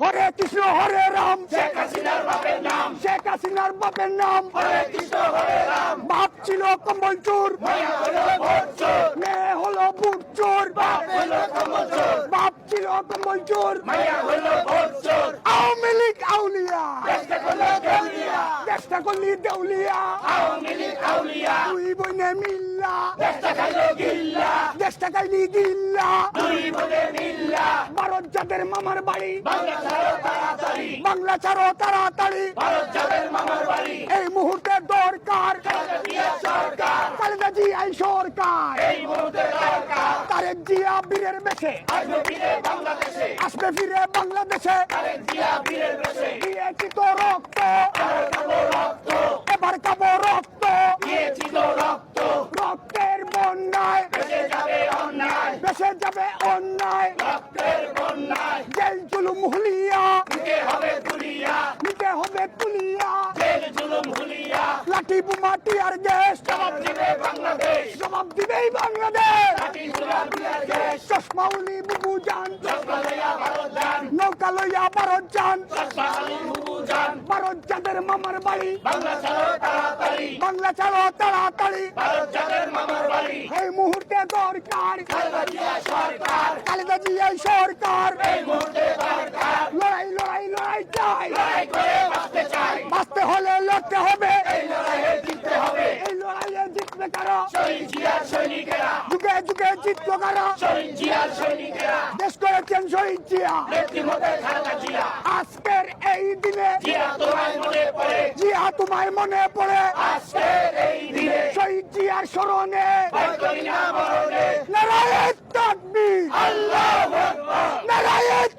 হরে কৃষ্ণ হরে রাম, শেখ হাসিনার বাপের নাম, শেখ হাসিনার বাপের নাম। হরে কৃষ্ণ হরে রাম, বাপ ছিল কম্বল চোর, মায়া হলো ভোট চোর, মেয়ে হলো বুট চোর। বাপ হলো কম্বল চোর, বাপ ছিল কম্বল চোর, মায়া হলো ভোট চোর। আওয়ামী লীগ আউলিয়া, দেশটা করলো দেউলিয়া, দেশটা করলি দেউলিয়া। আওয়ামী লীগ আউলিয়া, দুই বইনে মিল্লা, দেশটা খাইলো গিল্লা, দেশটা কাইলি গিল্লা। দুই বোনে মিল্লা, ভারত যাদের মামার বাড়ি, বাংলা ছাড়ো তাড়াতাড়ি, বাংলা ছাড়ো তাড়াতাড়ি। ভারত যাদের মামার বাড়ি, এই মুহূর্তে দরকার খালেদা জিয়া সরকার, খালেদা জিয়া সরকার। এই মুহূর্তে দরকার, তারেক জিয়া বীরের বেশে আসবে ফিরে বাংলাদেশে, আসবে ফিরে বাংলাদেশে। তারেক জিয়া বীরের বেশে, দিয়েছি তো রক্ত, এবার খাবো রক্ত, এবার খাবো রক্ত। দিয়েছি তো রক্ত, রক্তের বন্যায় বেঁচে যাবে অন্যায়, বেসে যাবে অন্যায়। রক্তের বন্যায়, জেল জুলুম হুলিয়া, দিতে হবে তুলিয়া, নিতে হবে তুলিয়া। জেল জুলুম হুলিয়া, লাঠি বোমা টিয়ার গ্যাস জবাব দিবে বাংলাদেশ, জবাব দিবেই বাংলাদেশ। লাঠি সোনা বিয়ার দেশ, চশমা উলি বুবু যান, চশমা লইয়া ভারত যান, নৌকা লইয়া ভারত যান। চশমা আলী বুবু যান, ভারত যাদের মামার বাড়ি, বাংলা ছাড়ো তাড়াতাড়ি, বাংলা ছাড়ো তাড়াতাড়ি। ভারত যাদের মামার বাড়ি, এই মুহূর্তে দরকার খালেদা জিয়া সরকার, খালেদা জিয়া সরকার। এই মুহূর্তে দরকার, লড়াই লড়াই লড়াই চাই, লড়াই করে বাঁচতে চাই, বাঁচতে হলে লড়তে হবে। এই লড়াইয়ে জিততে হবে, এই লড়াইয়ে জিতবে কারা, শহীদ জিয়ার সৈনিকেরা, যুগে যুগে জিতলো কারা। শহীদ জিয়ার সৈনিকেরা, দেশ করেছেন শহীদ জিয়া। নেতৃত্বে খালেদা জিয়া, আজকের এই দিনে জিয়া তোমায় মনে পড়ে, জিয়া তোমায় মনে পড়ে। আজকের এই দিনে শহীদ জিয়ার স্মরণে ভয় করি না মরণে, নারায়ণ তাকবীর, আল্লাহু আকবার, নারায়ণ